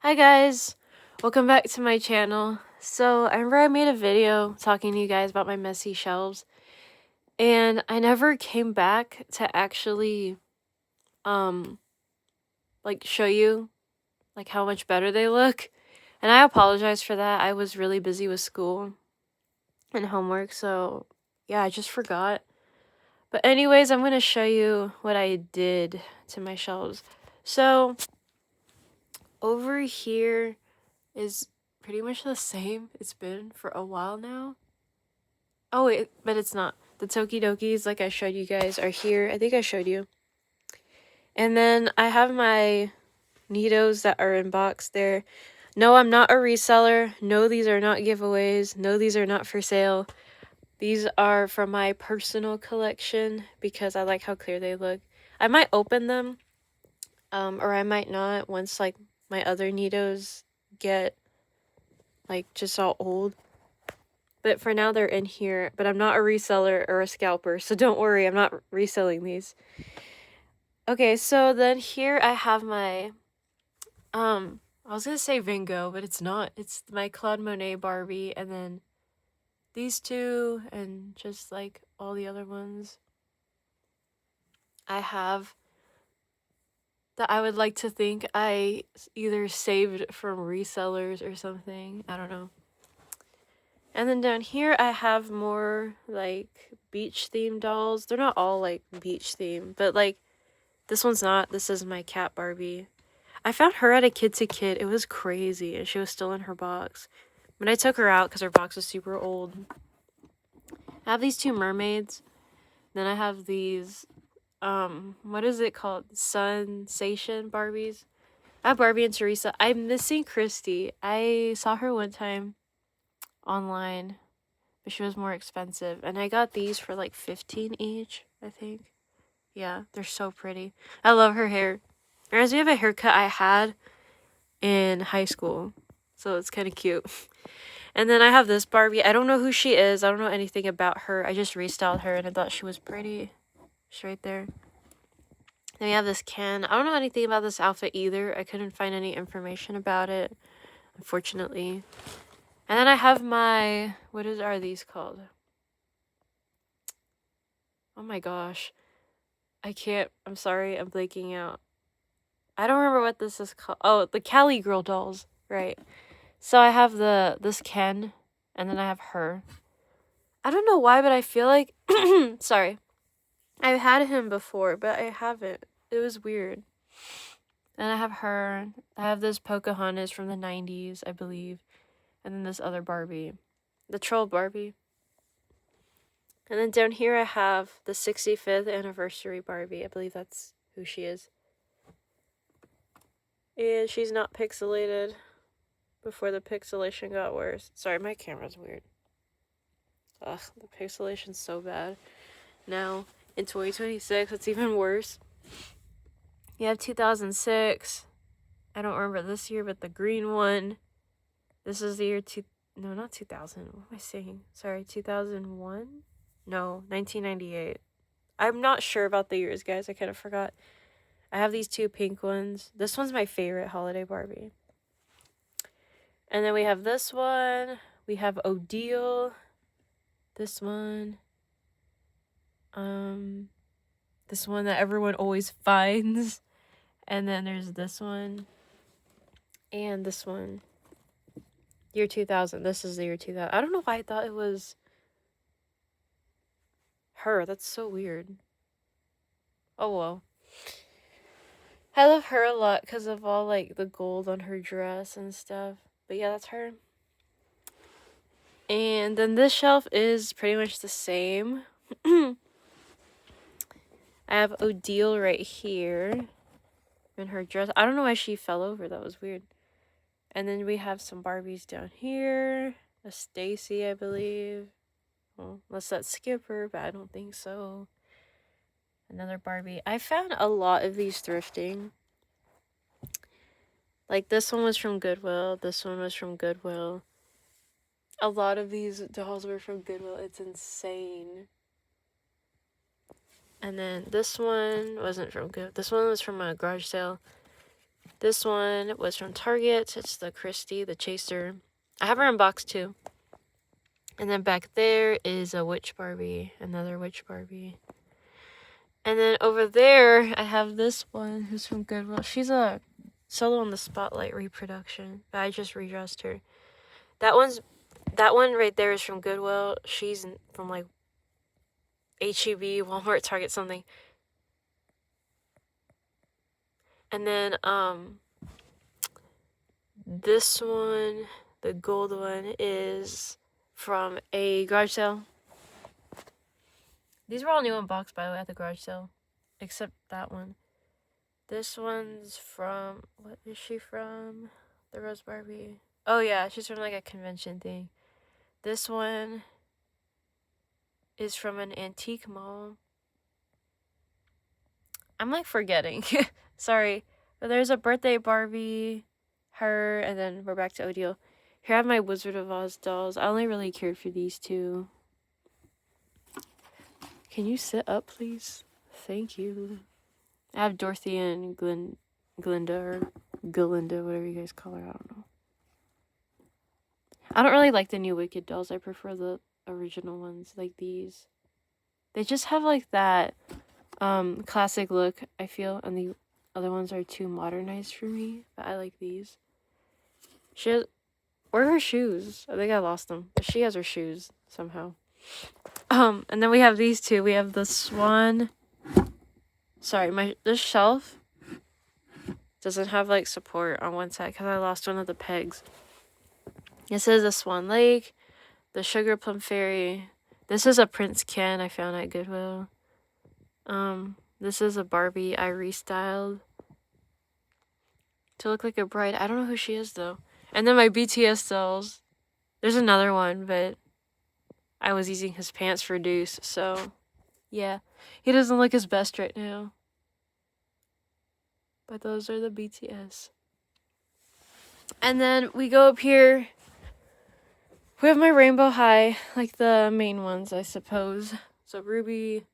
Hi guys, welcome back to my channel. So I remember I made a video talking to you guys about my messy shelves, and I never came back to actually show you how much better they look. And I apologize for that. I was really busy with school and homework, so yeah, I just forgot. But anyways, I'm gonna show you what I did to my shelves. So over here is pretty much the same. It's been for a while now. Oh wait, but it's not. The Tokidokis, like I showed you guys, are here. I think I showed you. And then I have my Nitos that are in box there. No, I'm not a reseller. No, these are not giveaways. No, these are not for sale. These are from my personal collection because I like how clear they look. I might open them, or I might not once my other Nitos get just all old. But for now, they're in here. But I'm not a reseller or a scalper, so don't worry, I'm not reselling these. Okay, so then here I have my, I was gonna say Van Gogh, but it's not. It's my Claude Monet Barbie, and then these two, and just all the other ones I have that I would like to think I either saved from resellers or something. I don't know. And then down here I have more beach themed dolls. They're not all beach themed, but this one's not. This is my cat Barbie. I found her at a Kid to Kid. It was crazy, and she was still in her box. But I took her out because her box was super old. I have these two mermaids. Then I have these, what is it called? Sensation Barbies. I have Barbie and Teresa. I'm missing Christy. I saw her one time online, but she was more expensive. And I got these for $15 each, I think. Yeah, they're so pretty. I love her hair. Reminds me of a haircut I had in high school. So it's kind of cute. And then I have this Barbie. I don't know who she is. I don't know anything about her. I just restyled her and I thought she was pretty. She's right there. Then we have this Ken. I don't know anything about this outfit either. I couldn't find any information about it, unfortunately. And then I have my, are these called? Oh my gosh. I'm sorry, I'm blanking out. I don't remember what this is called. Oh, the Cali Girl dolls, right. So I have this Ken, and then I have her. I don't know why, but I feel like, sorry. I've had him before, but I haven't. It was weird. Then I have her. I have this Pocahontas from the 90s, I believe. And then this other Barbie. The troll Barbie. And then down here I have the 65th anniversary Barbie. I believe that's who she is. And she's not pixelated before the pixelation got worse. Sorry, my camera's weird. Ugh, the pixelation's so bad. Now, in 2026, it's even worse. You have 2006. I don't remember this year, but the green one. This is the year no, not 2000. What am I saying? Sorry, 2001? No, 1998. I'm not sure about the years, guys. I kind of forgot. I have these two pink ones. This one's my favorite holiday Barbie. And then we have this one. We have Odile. This one. This one that everyone always finds. And then there's this one. And this one. Year 2000. This is the year 2000. I don't know why I thought it was her. That's so weird. Oh well. I love her a lot because of all the gold on her dress and stuff. But yeah, that's her. And then this shelf is pretty much the same. I have Odile right here in her dress. I don't know why she fell over. That was weird. And then we have some Barbies down here. A Stacy, I believe. Well, unless that's Skipper, but I don't think so. Another Barbie. I found a lot of these thrifting. This one was from Goodwill. This one was from Goodwill. A lot of these dolls were from Goodwill. It's insane. And then this one wasn't from Goodwill. This one was from a garage sale. This one was from Target. It's the Christy, the Chaser. I have her unboxed too. And then back there is a witch Barbie, another witch Barbie. And then over there, I have this one who's from Goodwill. She's a Solo in the Spotlight reproduction, but I just redressed her. That one right there is from Goodwill. She's from like H-E-B, Walmart, Target, something. And then this one, the gold one, is from a garage sale. These were all new unboxed, by the way, at the garage sale, except that one. This one's from, what is she from? The Rose Barbie. Oh yeah, she's from like a convention thing. This one is from an antique mall. I'm like forgetting. Sorry. But there's a birthday Barbie, her, and then we're back to Odile. Here I have my Wizard of Oz dolls. I only really cared for these two. Can you sit up, please? Thank you. I have Dorothy and Glinda, or Galinda, whatever you guys call her. I don't know. I don't really like the new Wicked dolls. I prefer the original ones, like these. They just have like that classic look, I feel, and the other ones are too modernized for me, but I like these. Where are her shoes? I think I lost them, but she has her shoes somehow. And then we have these two. We have the Swan. Sorry, this shelf doesn't have like support on one side because I lost one of the pegs. This is a Swan Lake, the Sugar Plum Fairy. This is a Prince can I found at Goodwill. This is a Barbie I restyled to look like a bride. I don't know who she is though. And then my BTS dolls. There's another one, but I was using his pants for Deuce, so yeah. He doesn't look his best right now. But those are the BTS. And then we go up here. We have my Rainbow High, like the main ones, I suppose. So Ruby,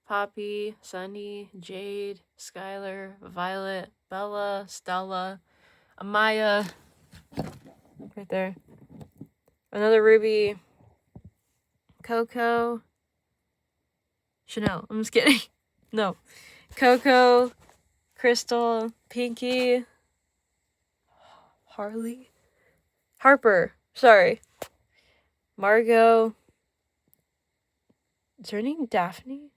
Poppy, Sunny, Jade, Skylar, Violet, Bella, Stella, Amaya. Right there. Another Ruby. Coco. Chanel. I'm just kidding. No. Coco. Crystal. Pinky. Harper. Sorry. Margot. Is her name Daphne?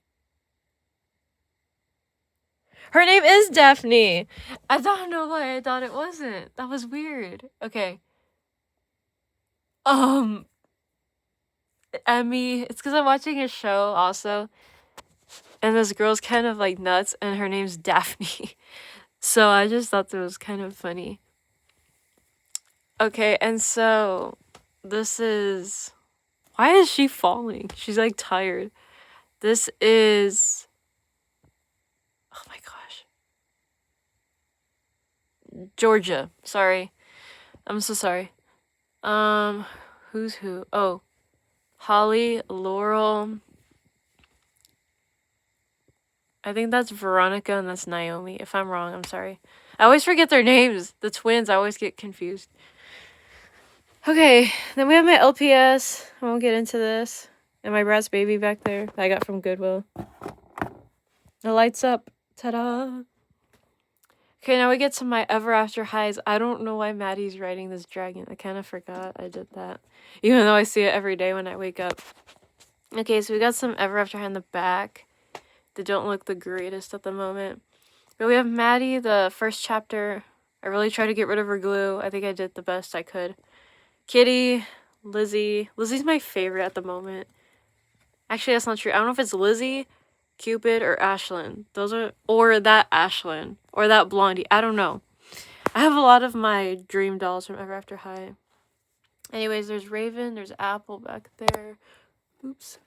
Her name is Daphne! I don't know why I thought it wasn't. That was weird. Okay. Emmy. It's because I'm watching a show also. And this girl's kind of like nuts and her name's Daphne. So I just thought that was kind of funny. Okay, and so this is... Why is she falling? She's like tired. This is... Oh my gosh. Georgia. Sorry. I'm so sorry. Who's who? Oh. Holly, Laurel. I think that's Veronica and that's Naomi. If I'm wrong, I'm sorry. I always forget their names. The twins, I always get confused. Okay, then we have my LPS. I won't get into this. And my Bratz baby back there that I got from Goodwill. It lights up. Ta-da! Okay, now we get to my Ever After highs. I don't know why Maddie's riding this dragon. I kind of forgot I did that. Even though I see it every day when I wake up. Okay, so we got some Ever After high in the back. They don't look the greatest at the moment. But we have Maddie, the first chapter. I really tried to get rid of her glue. I think I did the best I could. Kitty, Lizzie. Lizzie's my favorite at the moment. Actually, that's not true. I don't know if it's Lizzie, Cupid, or Ashlyn. Or that Ashlyn. Or that Blondie. I don't know. I have a lot of my dream dolls from Ever After High. Anyways, there's Raven. There's Apple back there. Oops.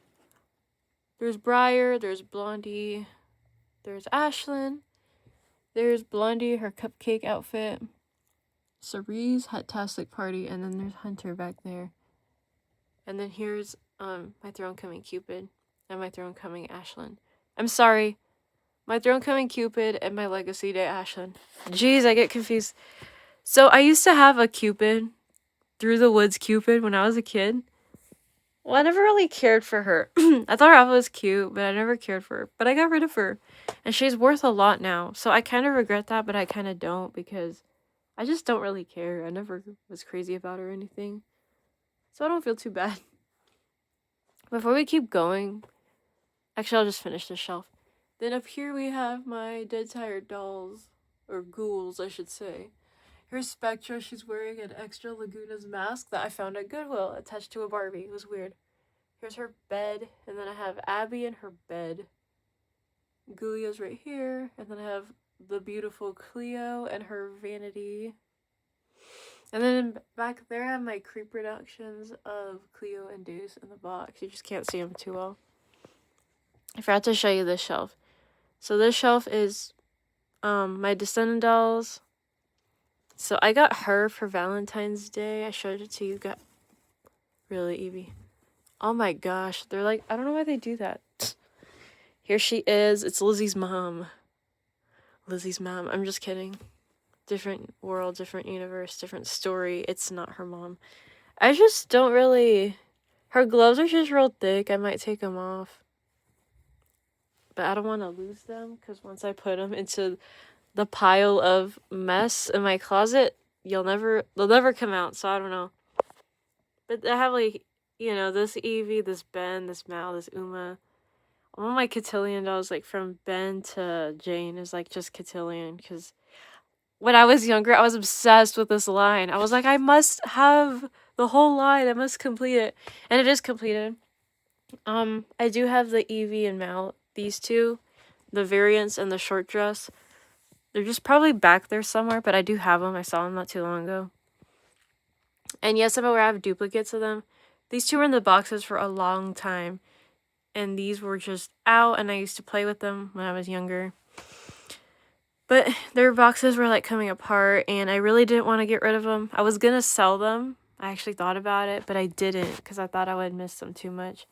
There's Briar. There's Blondie. There's Ashlyn. There's Blondie, her cupcake outfit. Cerise, Hatastic Party. And then there's Hunter back there. And then here's my Throne Coming Cupid. And my Throne Coming Ashlyn. I'm sorry. My Throne Coming Cupid and my Legacy Day Ashlyn. Jeez, I get confused. So I used to have a Cupid, Through the Woods Cupid, when I was a kid. Well, I never really cared for her. I thought her outfit was cute, but I never cared for her. But I got rid of her. And she's worth a lot now. So I kind of regret that, but I kind of don't because I just don't really care. I never was crazy about her or anything. So I don't feel too bad. Before we keep going, actually, I'll just finish this shelf. Then up here we have my Dead Tired dolls, or ghouls, I should say. Here's Spectra. She's wearing an extra Laguna's mask that I found at Goodwill attached to a Barbie. It was weird. Here's her bed, and then I have Abby in her bed. Ghoulia's right here, and then I have the beautiful Cleo and her vanity. And then back there I have my creep reductions of Cleo and Deuce in the box. You just can't see them too well. I forgot to show you this shelf. So this shelf is my Descendant dolls. So I got her for Valentine's Day. I showed it to you. Got really, Evie. Oh my gosh. They're like, I don't know why they do that. Here she is. It's Lizzie's mom. Lizzie's mom. I'm just kidding. Different world, different universe, different story. It's not her mom. I just don't really... Her gloves are just real thick. I might take them off. But I don't want to lose them because once I put them into the pile of mess in my closet, they'll never come out, so I don't know. But I have, like, you know, this Evie, this Ben, this Mal, this Uma. All my Cotillion dolls, like, from Ben to Jane is, like, just Cotillion, because when I was younger, I was obsessed with this line. I was like, I must have the whole line. I must complete it. And it is completed. I do have the Evie and Mal, these two, the variants and the short dress. They're just probably back there somewhere, but I do have them. I saw them not too long ago. And yes, I'm aware I have duplicates of them. These two were in the boxes for a long time. And these were just out, and I used to play with them when I was younger. But their boxes were, like, coming apart, and I really didn't want to get rid of them. I was going to sell them. I actually thought about it, but I didn't because I thought I would miss them too much.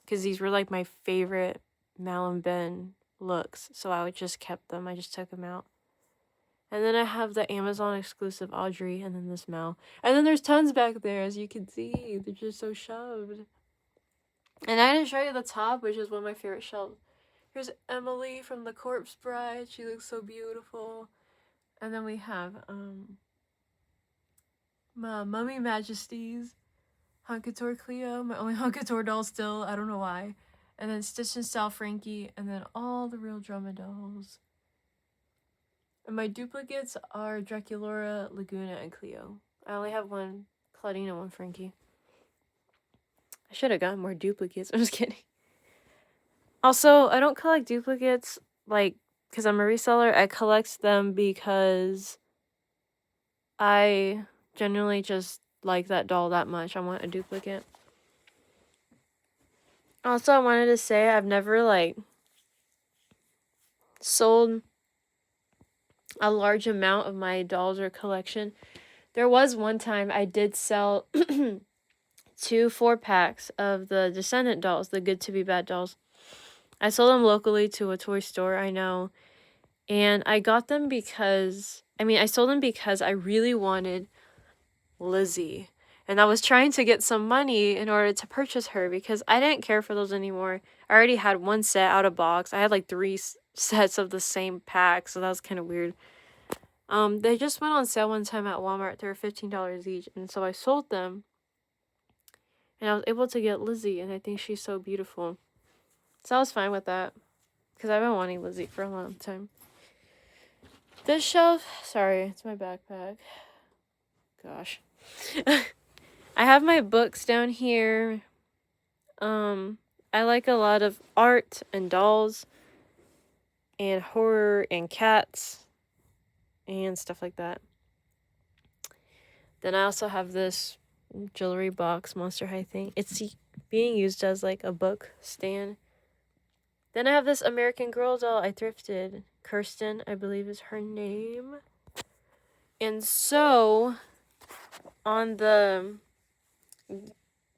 Because these were, like, my favorite Mal and Ben looks, so I just kept them. I just took them out. And then I have the Amazon exclusive Audrey, and then this Mal. And then there's tons back there, as you can see. They're just so shoved. And I didn't show you the top, which is one of my favorite shelves. Here's Emily from The Corpse Bride. She looks so beautiful. And then we have my Mummy Majesties, Hunkator Cleo, my only Hunkator doll still. I don't know why. And then Stitch and Style Frankie, and then all the real Drummond dolls. And my duplicates are Draculaura, Laguna, and Cleo. I only have one Claudine and one Frankie. I should have gotten more duplicates. I'm just kidding. Also, I don't collect duplicates, like, because I'm a reseller. I collect them because I genuinely just like that doll that much. I want a duplicate. Also, I wanted to say I've never, like, sold a large amount of my dolls or collection. There was one time I did sell 2 4-packs of the Descendant dolls, the Good to Be Bad dolls. I sold them locally to a toy store, I know. And I got them because, I sold them because I really wanted Lizzie. And I was trying to get some money in order to purchase her because I didn't care for those anymore. I already had one set out of box. I had like 3 sets of the same pack, so that was kind of weird. They just went on sale one time at Walmart. They were $15 each, and so I sold them. And I was able to get Lizzie, and I think she's so beautiful. So I was fine with that, because I've been wanting Lizzie for a long time. This shelf, sorry, it's my backpack. Gosh. I have my books down here. I like a lot of art and dolls and horror and cats and stuff like that. Then I also have this jewelry box, Monster High thing. It's being used as like a book stand. Then I have this American Girl doll I thrifted. Kirsten, I believe is her name. And so, on the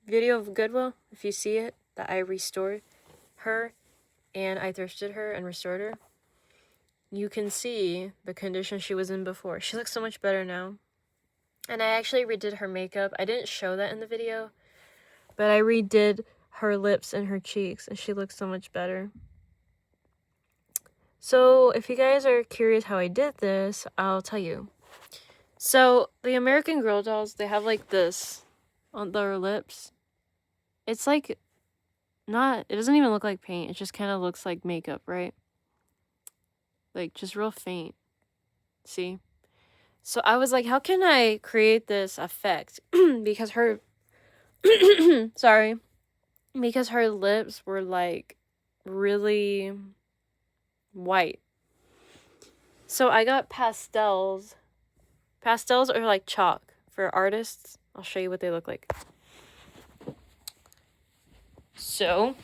video of Goodwill, if you see it, that I restored her and I thrifted her and restored her. you can see the condition she was in before. She looks so much better now. And I actually redid her makeup. I didn't show that in the video, but I redid her lips and her cheeks, and she looks so much better. So if you guys are curious how I did this, I'll tell you. So the American Girl dolls, they have like this on their lips. It's like not, it doesn't even look like paint. It just kind of looks like makeup, right? Like just real faint. See? So I was like, how can I create this effect? Because her, sorry, because her lips were like really white. So I got pastels. Pastels are like chalk for artists. I'll show you what they look like. So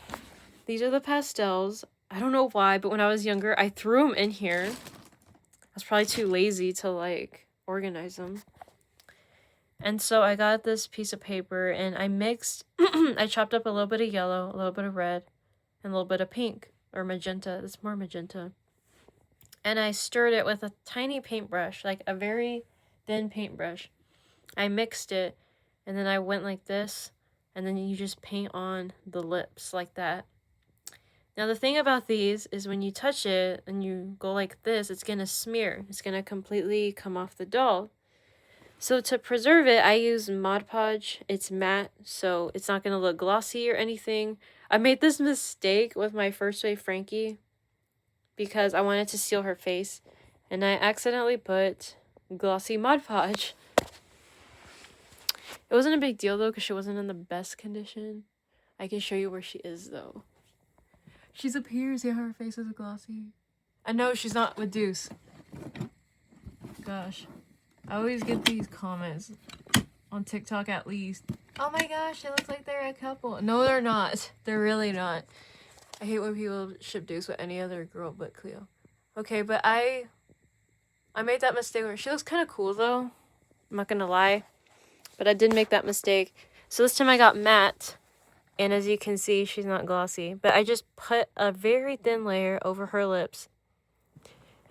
these are the pastels. I don't know why, but when I was younger, I threw them in here. I was probably too lazy to like organize them. And so I got this piece of paper and I mixed, I chopped up a little bit of yellow, a little bit of red, and a little bit of pink or magenta. It's more magenta. And I stirred it with a tiny paintbrush, like a very thin paintbrush. I mixed it and then I went like this, and then you just paint on the lips like that. Now the thing about these is when you touch it and you go like this, it's going to smear. It's going to completely come off the doll. So to preserve it, I use Mod Podge. It's matte, so it's not going to look glossy or anything. I made this mistake with my First Wave Frankie because I wanted to seal her face, and I accidentally put glossy Mod Podge. It wasn't a big deal though because she wasn't in the best condition. I can show you where she is though. She's up here. See how her face is glossy? I know she's not with Deuce. Gosh. I always get these comments on TikTok at least. Oh my gosh, it looks like they're a couple. No, they're not. They're really not. I hate when people ship Deuce with any other girl but Cleo. Okay, but I made that mistake where she looks kind of cool though. I'm not gonna lie. But I did make that mistake. So this time I got matte. And as you can see, she's not glossy. But I just put a very thin layer over her lips.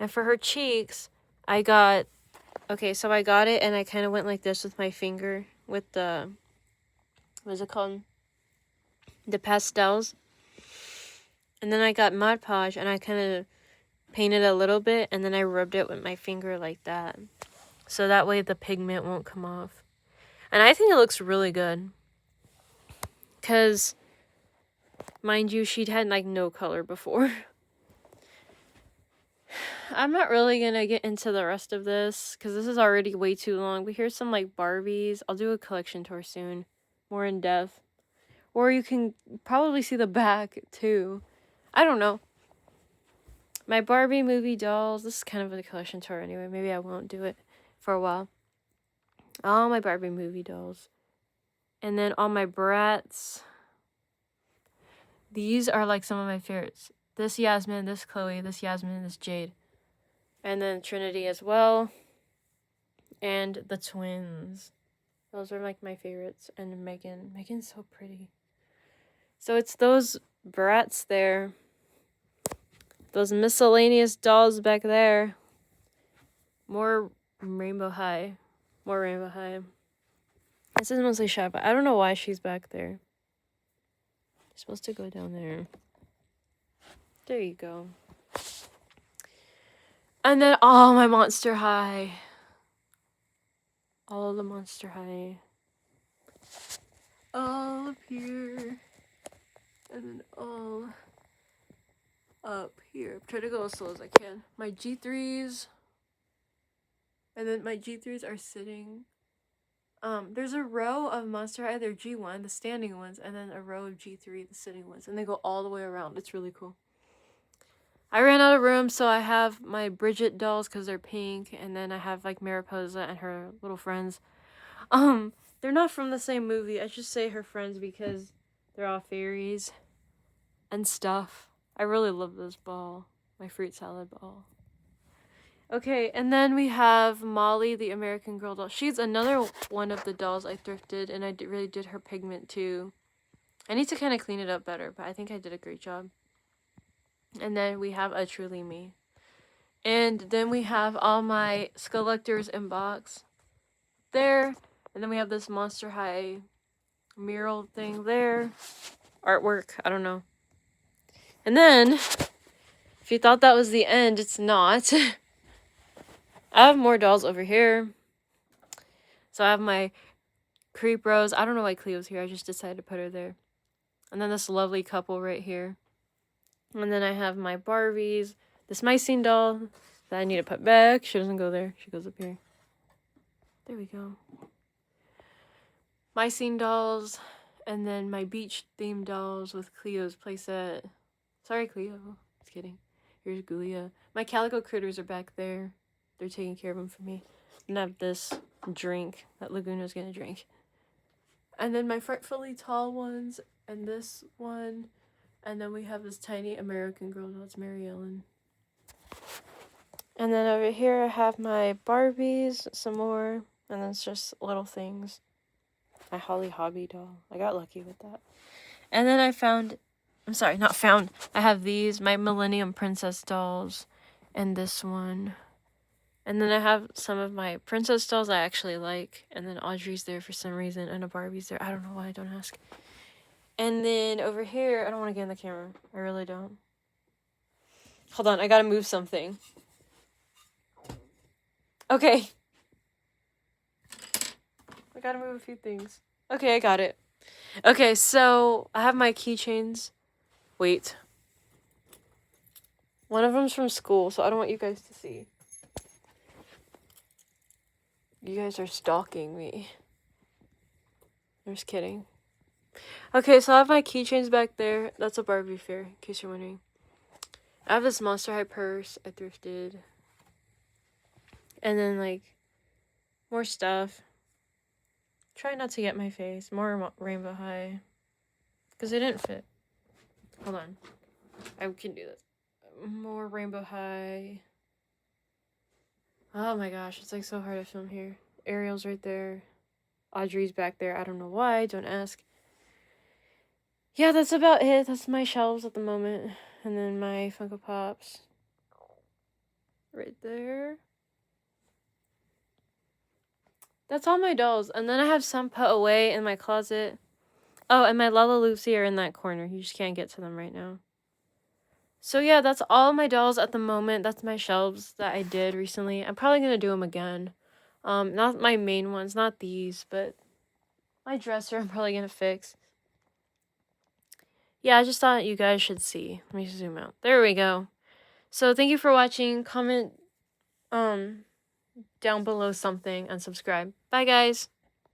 And for her cheeks, I got... Okay, so I got it and I kind of went like this with my finger with the... What is it called? The pastels. And then I got Mod Podge and I kind of painted a little bit. And then I rubbed it with my finger like that. So that way the pigment won't come off. And I think it looks really good. Because, mind you, she'd had like no color before. I'm not really going to get into the rest of this because this is already way too long. But here's some like Barbies. I'll do a collection tour soon. More in depth. Or you can probably see the back too. I don't know. My Barbie movie dolls. This is kind of a collection tour anyway. Maybe I won't do it for a while. All my Barbie movie dolls. And then all my Bratz. These are like some of my favorites. This Yasmin, this Chloe, this Yasmin, this Jade. And then Trinity as well. And the twins. Those are like my favorites. And Megan. Megan's so pretty. So it's those Bratz there. Those miscellaneous dolls back there. More Rainbow High. More Rainbow High. This is mostly Shy, but I don't know why she's back there. She's supposed to go down there. There you go. And then all my Monster High. All the Monster High. All up here. And then all up here. I'm trying to go as slow as I can. My G3s. And then my G3s are sitting... there's a row of Monster High, they're G1, the standing ones, and then a row of G3, the sitting ones, and they go all the way around. It's really cool. I ran out of room, so I have my Bridget dolls because they're pink, and then I have like Mariposa and her little friends. They're not from the same movie. I just say her friends because they're all fairies and stuff. I really love this ball, my fruit salad ball. Okay, and then we have Molly, the American Girl doll. She's another one of the dolls I thrifted, and I really did her pigment too. I need to kind of clean it up better, but I think I did a great job. And then we have a Truly Me. And then we have all my Sculptors in box there. And then we have this Monster High mural thing there. Artwork, I don't know. And then, if you thought that was the end, it's not. I have more dolls over here. So I have my Creep Rose. I don't know why Cleo's here. I just decided to put her there. And then this lovely couple right here. And then I have my Barbies. This Mycene doll that I need to put back. She doesn't go there. She goes up here. There we go. Mycene dolls. And then my beach themed dolls with Cleo's playset. Sorry, Cleo. Just kidding. Here's Gulia. My Calico Critters are back there. They're taking care of them for me. And I have this drink that Laguna's gonna drink. And then my Fretfully Tall ones. And this one. And then we have this tiny American Girl doll. It's Mary Ellen. And then over here I have my Barbies. Some more. And then it's just little things. My Holly Hobby doll. I got lucky with that. And then I found... I'm sorry, not found. I have these. My Millennium Princess dolls. And this one. And then I have some of my princess dolls I actually like. And then Audrey's there for some reason. And a Barbie's there. I don't know why, don't ask. And then over here, I don't want to get in the camera. I really don't. Hold on, I gotta move something. Okay. I gotta move a few things. Okay, I got it. Okay, so I have my keychains. Wait. One of them's from school, so I don't want you guys to see. You guys are stalking me. I'm just kidding. Okay, so I have my keychains back there. That's a Barbie fair, in case you're wondering. I have this Monster High purse I thrifted. And then, like, more stuff. Try not to get my face. More Rainbow High. Because they didn't fit. Hold on. I can do this. More Rainbow High. Oh my gosh, it's like so hard to film here. Ariel's right there. Audrey's back there. I don't know why. Don't ask. Yeah, that's about it. That's my shelves at the moment. And then my Funko Pops. Right there. That's all my dolls. And then I have some put away in my closet. Oh, and my Lala Lucy are in that corner. You just can't get to them right now. So yeah, that's all my dolls at the moment. That's my shelves that I did recently. I'm probably going to do them again. Not my main ones, not these, but my dresser I'm probably going to fix. Yeah, I just thought you guys should see. Let me zoom out. There we go. So thank you for watching. Comment down below something and subscribe. Bye guys.